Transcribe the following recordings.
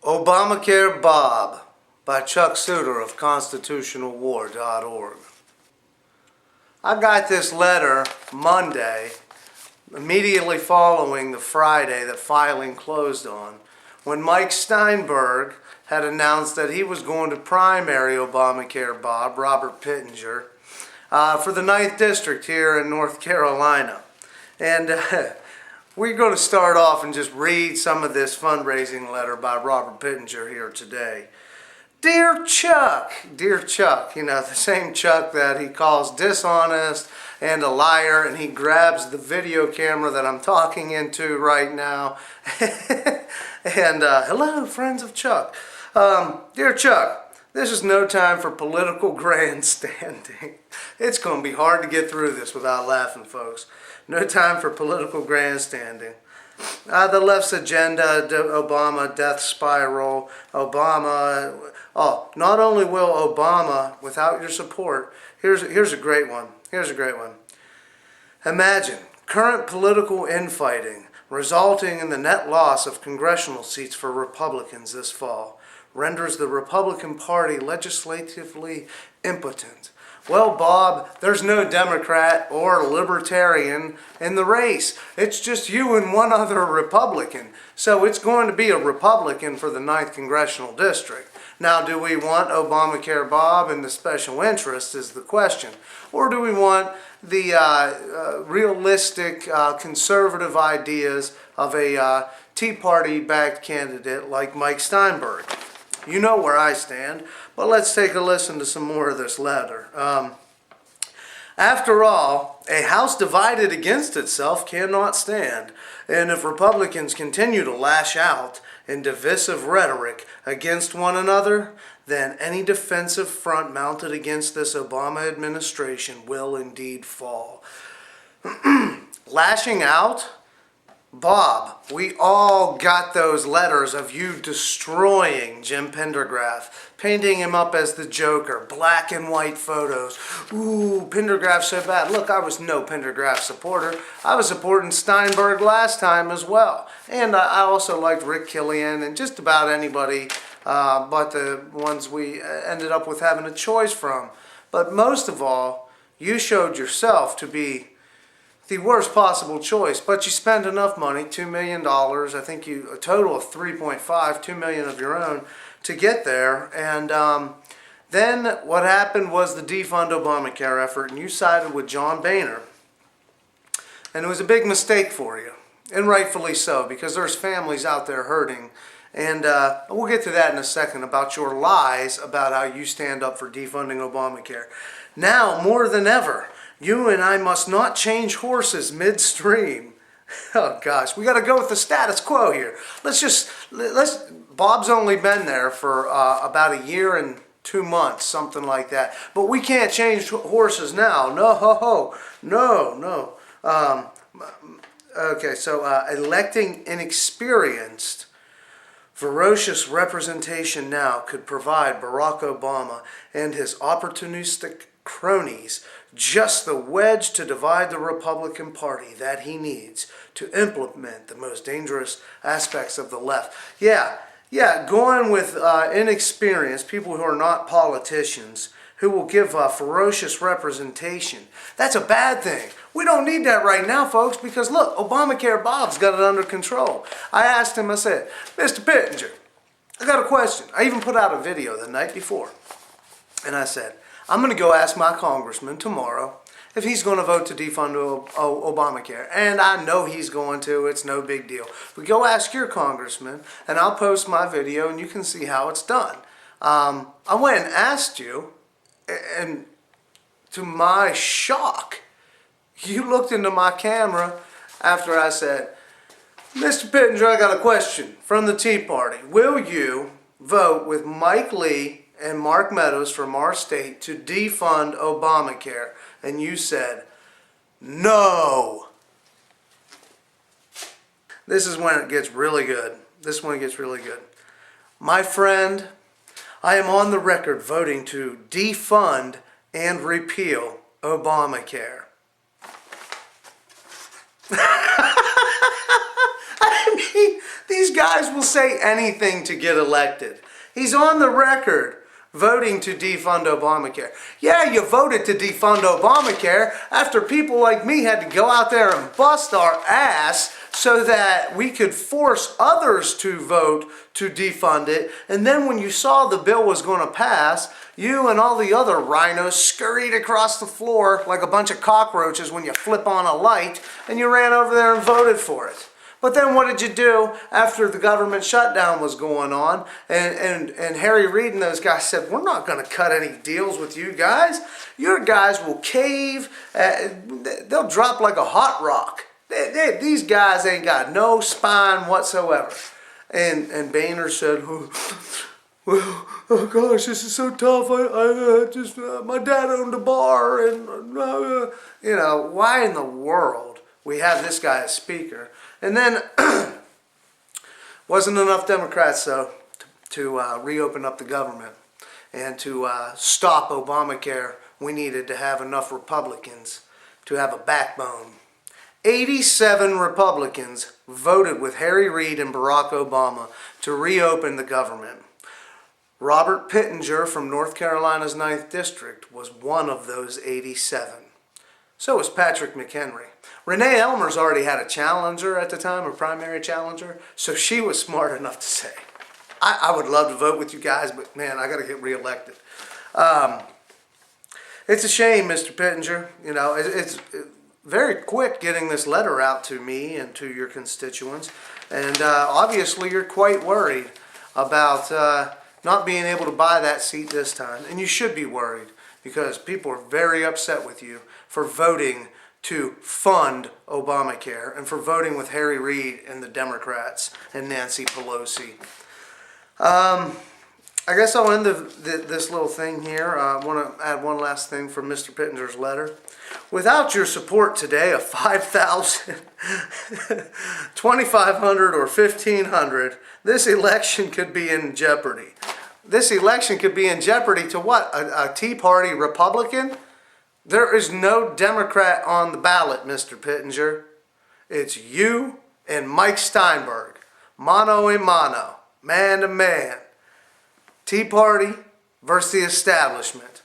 Obamacare Bob by Chuck Suter of constitutionalwar.org. I got this letter Monday, immediately following the Friday that filing closed on, when Mike Steinberg had announced that he was going to primary Obamacare Bob, Robert Pittenger, for the 9th District here in North Carolina. And we're going to start off and just read some of this fundraising letter by Robert Pittenger here today. Dear Chuck, you know, the same Chuck that he calls dishonest and a liar, and he grabs the video camera that I'm talking into right now. And hello, friends of Chuck. Dear Chuck, this is no time for political grandstanding. It's going to be hard to get through this without laughing, folks. No time for political grandstanding. The left's agenda, Obama, death spiral, Obama. Oh, not only will Obama, without your support, here's a great one. Imagine current political infighting resulting in the net loss of congressional seats for Republicans this fall renders the Republican Party legislatively impotent. Well, Bob, there's no Democrat or Libertarian in the race. It's just you and one other Republican. So it's going to be a Republican for the 9th Congressional District. Now, do we want Obamacare Bob and the special interest is the question. Or do we want the realistic conservative ideas of a Tea Party-backed candidate like Mike Steinberg? You know where I stand, but let's take a listen to some more of this letter. After all, a house divided against itself cannot stand, and if Republicans continue to lash out in divisive rhetoric against one another, then any defensive front mounted against this Obama administration will indeed fall. Lashing out? Bob, we all got those letters of you destroying Jim Pendergraft, painting him up as the Joker, black and white photos. Ooh, Pendergraft's so bad. Look, I was no Pendergraft supporter. I was supporting Steinberg last time as well. And I also liked Rick Killian and just about anybody but the ones we ended up with having a choice from. But most of all, you showed yourself to be the worst possible choice, but you spent enough money, $2 million, I think a total of 3.5, $2 million of your own, to get there. And then what happened was the Defund Oabamcare effort, and you sided with John Boehner. And it was a big mistake for you, and rightfully so, because there's families out there hurting. And we'll get to that in a second about your lies about how you stand up for defunding Obamacare. Now, more than ever, you and I must not change horses midstream. Oh gosh, we got to go with the status quo here. Bob's only been there for about a year and 2 months, something like that. But we can't change horses now. No. Okay, so electing inexperienced, ferocious representation now could provide Barack Obama and his opportunistic cronies just the wedge to divide the Republican Party that he needs to implement the most dangerous aspects of the left. Yeah, going with inexperienced people who are not politicians, who will give ferocious representation. That's a bad thing. We don't need that right now, folks, because look, Obamacare Bob's got it under control. I asked him, I said, Mr. Pittenger, I got a question. I even put out a video the night before, and I said, I'm going to go ask my congressman tomorrow if he's going to vote to defund Obamacare. And I know he's going to. It's no big deal. But go ask your congressman, and I'll post my video, and you can see how it's done. I went and asked you, and to my shock, you looked into my camera after I said, Mr. Pittenger, I got a question from the Tea Party. Will you vote with Mike Lee and Mark Meadows from our state to defund Obamacare? And you said, no. This is when it gets really good. My friend, I am on the record voting to defund and repeal Obamacare. I mean, These guys will say anything to get elected. He's on the record voting to defund Obamacare. Yeah, you voted to defund Obamacare after people like me had to go out there and bust our ass so that we could force others to vote to defund it. And then when you saw the bill was going to pass, you and all the other rhinos scurried across the floor like a bunch of cockroaches when you flip on a light, and you ran over there and voted for it. But then what did you do after the government shutdown was going on? And Harry Reid and those guys said, we're not going to cut any deals with you guys. Your guys will cave. They'll drop like a hot rock. These guys ain't got no spine whatsoever. And Boehner said, oh gosh, this is so tough. My dad owned a bar. And, you know, why in the world we have this guy as speaker? And then, wasn't enough Democrats, though, to reopen up the government and to stop Obamacare. We needed to have enough Republicans to have a backbone. 87 Republicans voted with Harry Reid and Barack Obama to reopen the government. Robert Pittenger from North Carolina's 9th District was one of those 87. So was Patrick McHenry. Renee Elmer's already had a challenger at the time, a primary challenger, so she was smart enough to say, I would love to vote with you guys, but man, I got to get reelected. It's a shame, Mr. Pittenger. You know, it's very quick getting this letter out to me and to your constituents, and obviously you're quite worried about not being able to buy that seat this time, and you should be worried because people are very upset with you for voting to fund Obamacare and for voting with Harry Reid and the Democrats and Nancy Pelosi. I guess I'll end this little thing here. I want to add one last thing from Mr. Pittenger's letter. Without your support today of 5,000, 2,500, or 1,500, this election could be in jeopardy. This election could be in jeopardy to what? A Tea Party Republican? There is no Democrat on the ballot, Mr. Pittenger. It's you and Mike Steinberg. Mano a mano. Man to man. Tea Party versus the establishment.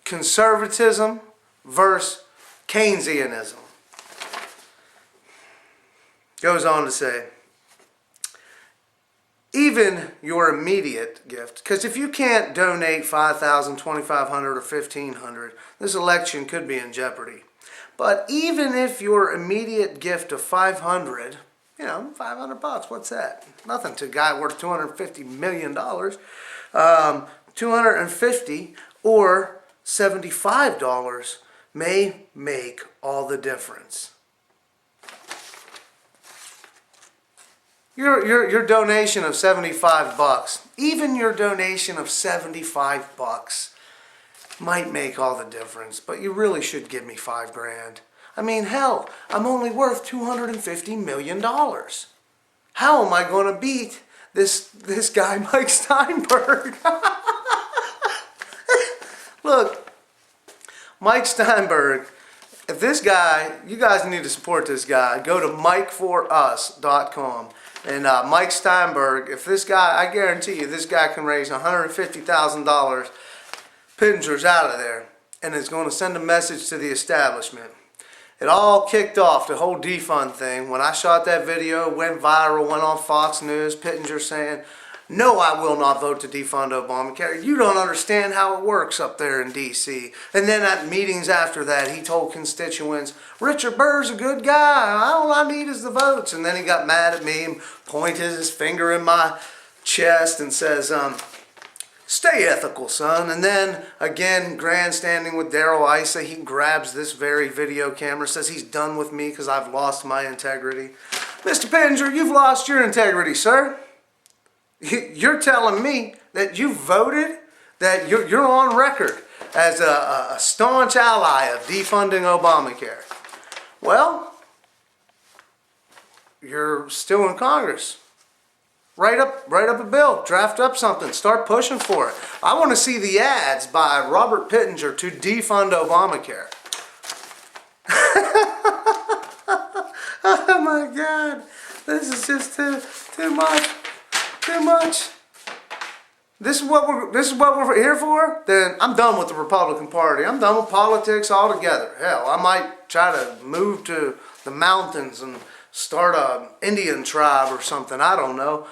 Conservatism versus Keynesianism. Goes on to say, even your immediate gift, because if you can't donate 5,000, 2,500, or 1,500, this election could be in jeopardy. But even if your immediate gift of 500, you know, $500, what's that? Nothing to a guy worth $250 million. 250 or $75 may make all the difference. Your donation of $75, even your donation of $75 might make all the difference, but you really should give me $5 grand. I mean, hell, I'm only worth $250 million. How am I going to beat this guy, Mike Steinberg? Look, Mike Steinberg, if this guy, you guys need to support this guy, go to MikeForUs.com. And Mike Steinberg, if this guy, I guarantee you, this guy can raise $150,000. Pittenger's out of there, and is going to send a message to the establishment. It all kicked off, the whole defund thing, when I shot that video, went viral, went on Fox News, Pittenger saying, no, I will not vote to defund Obamacare. You don't understand how it works up there in D.C. And then at meetings after that, he told constituents, Richard Burr's a good guy. All I need is the votes. And then he got mad at me and pointed his finger in my chest and says, stay ethical, son. And then, again, grandstanding with Darrell Issa, he grabs this very video camera, says he's done with me because I've lost my integrity. Mr. Pittenger, you've lost your integrity, sir. You're telling me that you voted, that you're on record as a staunch ally of defunding Obamacare. Well, you're still in Congress. Write up a bill, draft up something, start pushing for it. I want to see the ads by Robert Pittenger to defund Obamacare. Oh my God. This is just too much. Too much. This is what we're here for? Then I'm done with the Republican Party. I'm done with politics altogether. Hell, I might try to move to the mountains and start an Indian tribe or something. I don't know.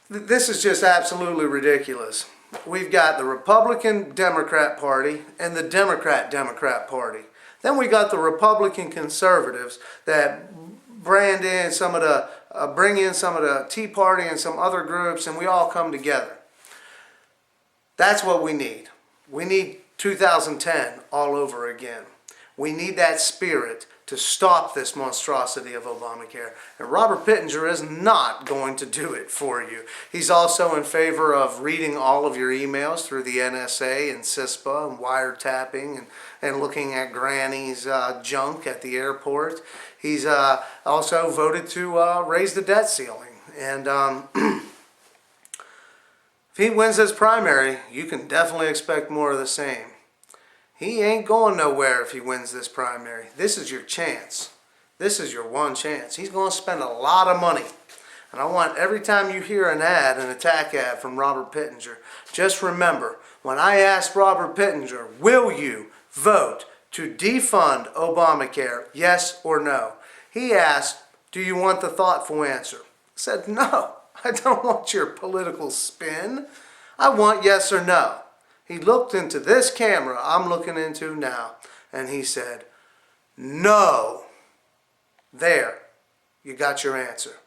This is just absolutely ridiculous. We've got the Republican Democrat Party and the Democrat Party. Then we got the Republican conservatives that bring in some of the Tea Party and some other groups, and we all come together. That's what we need. We need 2010 all over again. We need that spirit to stop this monstrosity of Obamacare. And Robert Pittenger is not going to do it for you. He's also in favor of reading all of your emails through the NSA and CISPA and wiretapping and looking at Granny's junk at the airport. He's also voted to raise the debt ceiling. And if he wins this primary, you can definitely expect more of the same. He ain't going nowhere if he wins this primary. This is your chance. This is your one chance. He's going to spend a lot of money. And I want every time you hear an attack ad from Robert Pittenger, just remember, when I asked Robert Pittenger, will you vote to defund Obamacare, yes or no? He asked, do you want the thoughtful answer? I said, no, I don't want your political spin. I want yes or no. He looked into this camera I'm looking into now, and he said, no. There, you got your answer.